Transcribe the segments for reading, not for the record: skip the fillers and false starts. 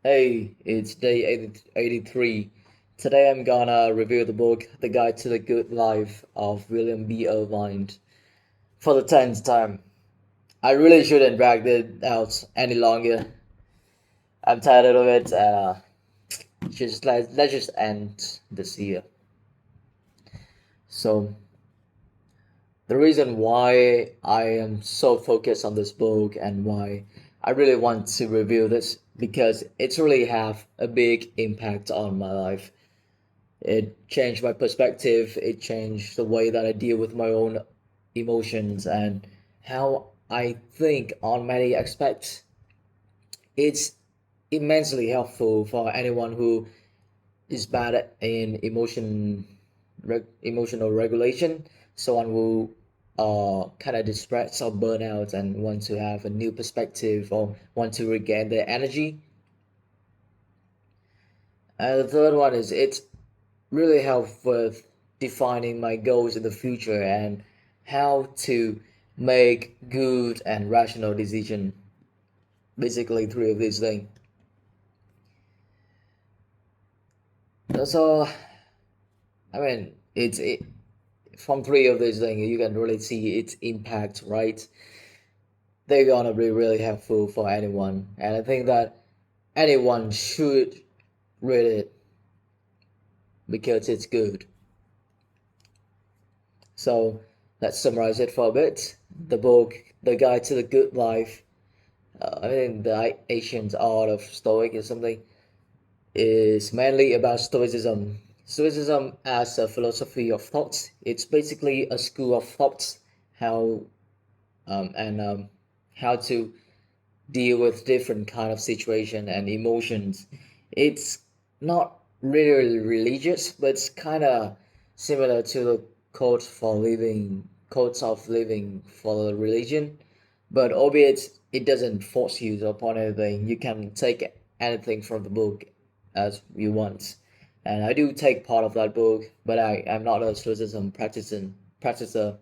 Hey, it's day 83. Today I'm gonna review the book The Guide to the Good Life of William B. Irvine for the 10th time. I really shouldn't drag it out any longer. I'm tired of it. Let's just end this year. So the reason why I am so focused on this book and why I really want to review this because it's really have a big impact on my life. It changed my perspective. It changed the way that I deal with my own emotions and how I think on many aspects. It's immensely helpful for anyone who is bad in emotional regulation, someone who kind of distressed or burnout and want to have a new perspective or want to regain their energy. And the third one is it really help with defining my goals in the future and how to make good and rational decision. Basically, three of these things. So, I mean, from three of these things, you can really see its impact, right? They're gonna be really helpful for anyone, and I think that anyone should read it because it's good. So, let's summarize it for a bit. The book, The Guide to the Good Life, I think the ancient art of Stoic is something is mainly about Stoicism. Stoicism as a philosophy of thought. It's basically a school of thoughts, how and how to deal with different kind of situation and emotions. It's not really religious, but it's kind of similar to the codes of living for the religion. But albeit it doesn't force you upon anything, you can take anything from the book as you want. And I do take part of that book, but I am not a stoicism practicer.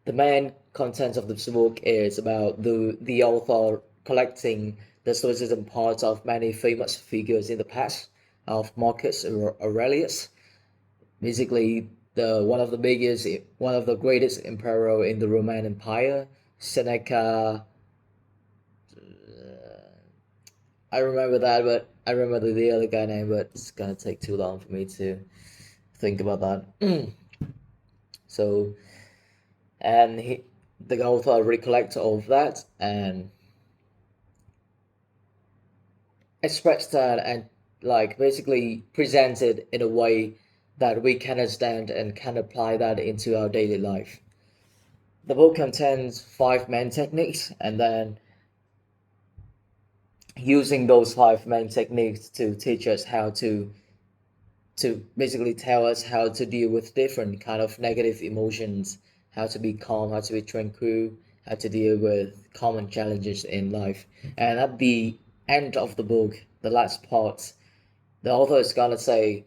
The main content of this book is about the author collecting the stoicism parts of many famous figures in the past of Marcus Aurelius, basically the one of the greatest emperor in the Roman Empire, Seneca. I remember that, but I remember the other guy name, but it's gonna take too long for me to think about that. So, and the author recollects all of that and expressed that and like basically presented in a way that we can understand and can apply that into our daily life. The book contains five main techniques, and then using those five main techniques to teach us how to basically tell us how to deal with different kind of negative emotions, how to be calm, how to be tranquil, how to deal with common challenges in life. And at the end of the book, the last part, the author is gonna say,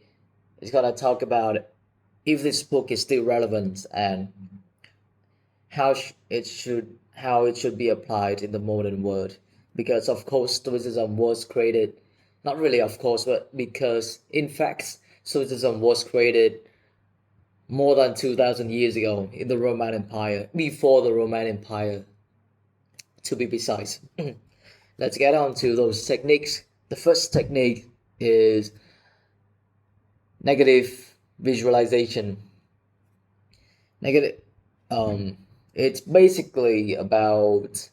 is gonna talk about if this book is still relevant and how it should be applied in the modern world. Because of course, Stoicism was created, not really of course, but because in fact, Stoicism was created more than 2,000 years ago in the Roman Empire, before the Roman Empire, to be precise. Let's get on to those techniques. The first technique is negative visualization. Negative, um, it's basically about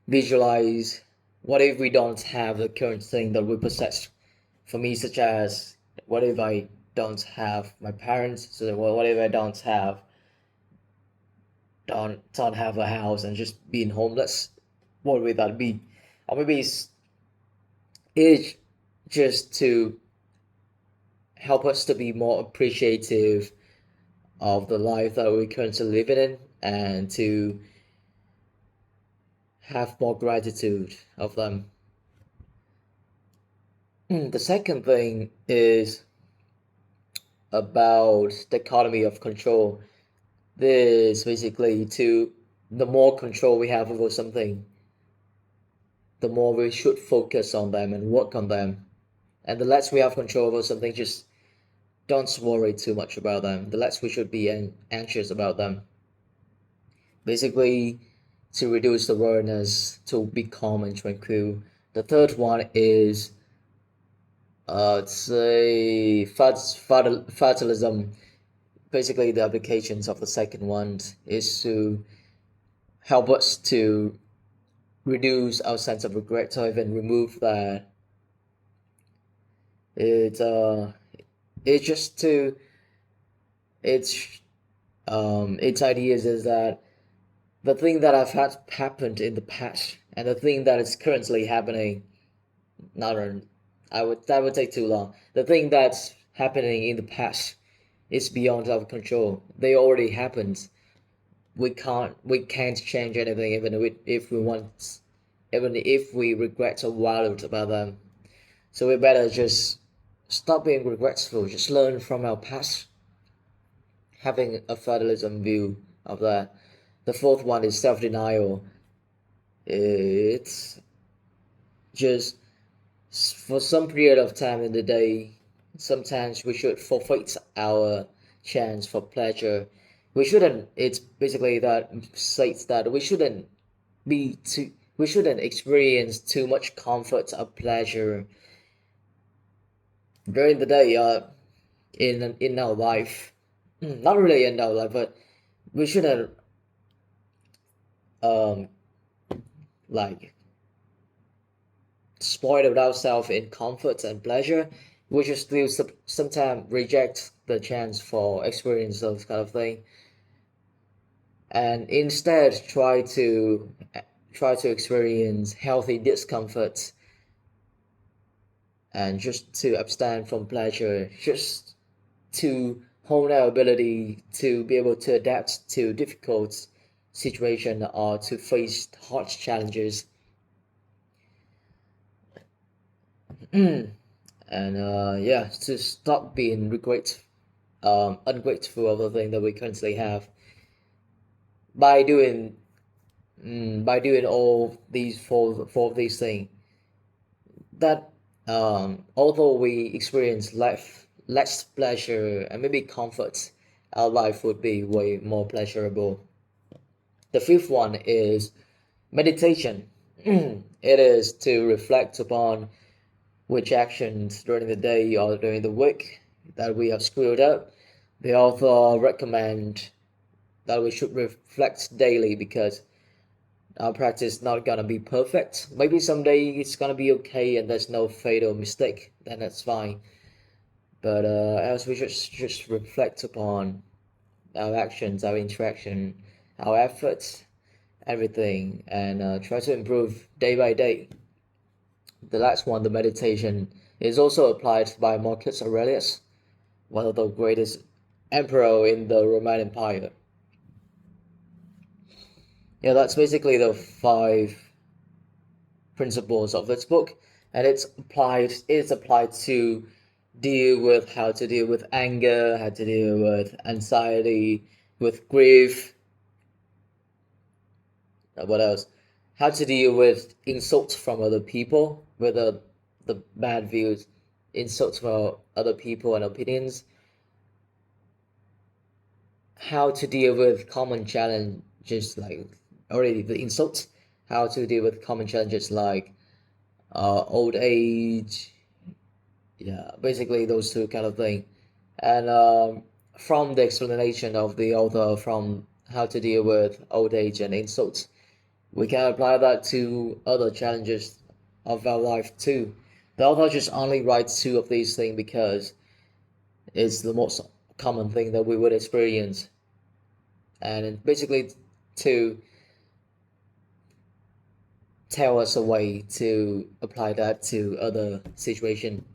visualize what if we don't have the current thing that we possess. For me, such as what if I don't have my parents? So what if I don't have a house and just being homeless? What would that be? Or maybe it's just to help us to be more appreciative of the life that we're currently living in and to have more gratitude of them. The second thing is about dichotomy of control. This basically to the more control we have over something, the more we should focus on them and work on them. And the less we have control over something, just don't worry too much about them. The less we should be anxious about them. Basically, to reduce the worriness, to be calm and tranquil. The third one is, say, fatalism. Basically, the applications of the second one is to help us to reduce our sense of regret or even remove that. It it's just to its its ideas is that the thing that have had happened in the past and the thing that is currently happening, not I would that would take too long. The thing that's happening in the past is beyond our control. They already happened. We can't change anything if we want, even if we regret or worried about them. So we better just stop being regretful, just learn from our past, having a fatalism view of that. The fourth one is self-denial. It's just for some period of time in the day, sometimes we should forfeit our chance for pleasure. We shouldn't, it's basically that states that we shouldn't experience too much comfort or pleasure during the day, in our life. Not really in our life, but we shouldn't, um like spoil ourselves in comfort and pleasure. We should still sometimes reject the chance for experience those kind of thing, and instead try to experience healthy discomfort, and just to abstain from pleasure, just to hone our ability to be able to adapt to difficult situation or to face hard challenges. And yeah, to stop being ungrateful of the thing that we currently have by doing by doing all these four of these things, that although we experience life less pleasure and maybe comfort, our life would be way more pleasurable. The fifth one is meditation. It is to reflect upon which actions during the day or during the week that we have screwed up. The author recommend that we should reflect daily because our practice is not gonna be perfect. Maybe someday it's gonna be okay and there's no fatal mistake, then that's fine. But else we should just reflect upon our actions, our interaction, our efforts, everything, and try to improve day by day. The last one, the meditation, is also applied by Marcus Aurelius, one of the greatest emperor in the Roman Empire. Yeah, that's basically the five principles of this book, and it's applied to deal with how to deal with anger, how to deal with anxiety, with grief, what else? How to deal with insults from other people, whether the bad views, insults from other people and opinions, how to deal with common challenges like already the insults, how to deal with common challenges like old age, yeah, basically those two kind of thing. And from the explanation of the author from how to deal with old age and insults, we can apply that to other challenges of our life too. The author just only writes two of these things because it's the most common thing that we would experience, and basically to tell us a way to apply that to other situation.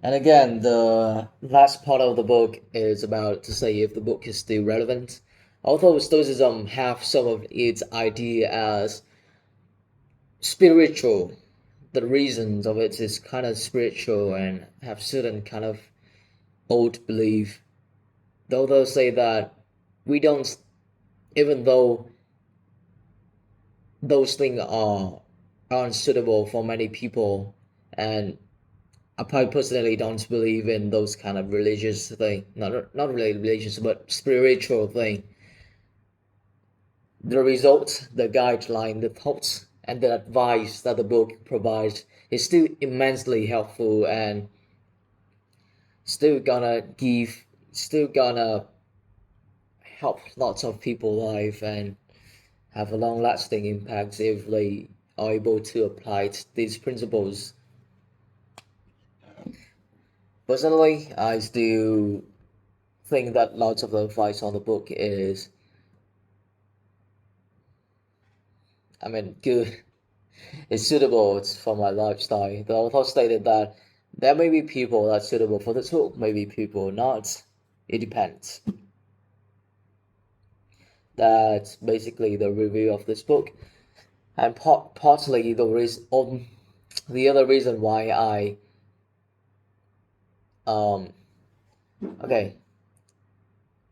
And again, the last part of the book is about to say if the book is still relevant. Although Stoicism have some of its idea as spiritual, the reasons of it is kind of spiritual and have certain kind of old belief. Though they'll say that we don't, even though those things aren't suitable for many people, and I personally don't believe in those kind of religious thing, not really religious, but spiritual thing. The result, the guideline, the thoughts, and the advice that the book provides is still immensely helpful and still gonna give, still gonna help lots of people life and have a long lasting impact if they are able to apply these principles. Personally, I still think that lots of the advice on the book is, I mean, good. It's suitable for my lifestyle. The author stated that there may be people that's suitable for this book, maybe people not. It depends. That's basically the review of this book, and partly the reason, the other reason why I um okay,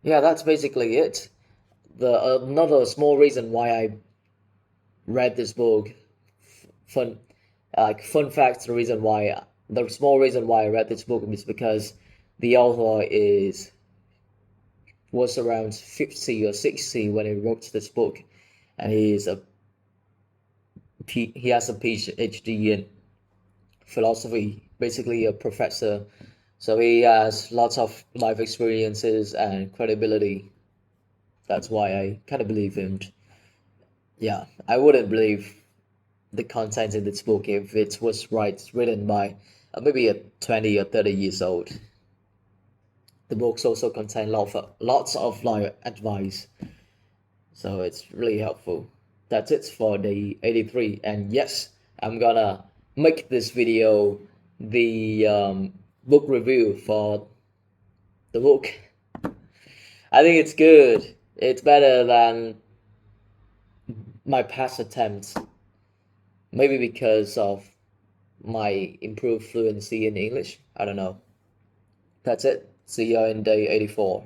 yeah, that's basically it. The another small reason why I read this book, fun fun fact, the small reason why I read this book is because the author is was around 50 or 60 when he wrote this book, and he has a PhD in philosophy, basically a professor. So he has lots of life experiences and credibility. That's why I kind of believe him. Yeah, I wouldn't believe the content in this book if it was written by maybe a 20 or 30 years old. The books also contain lots of life advice, so it's really helpful. That's it for the 83, and yes, I'm gonna make this video the book review for the book. I think it's good. It's better than my past attempts, maybe because of my improved fluency in English. I don't know. That's it. See you in day 84.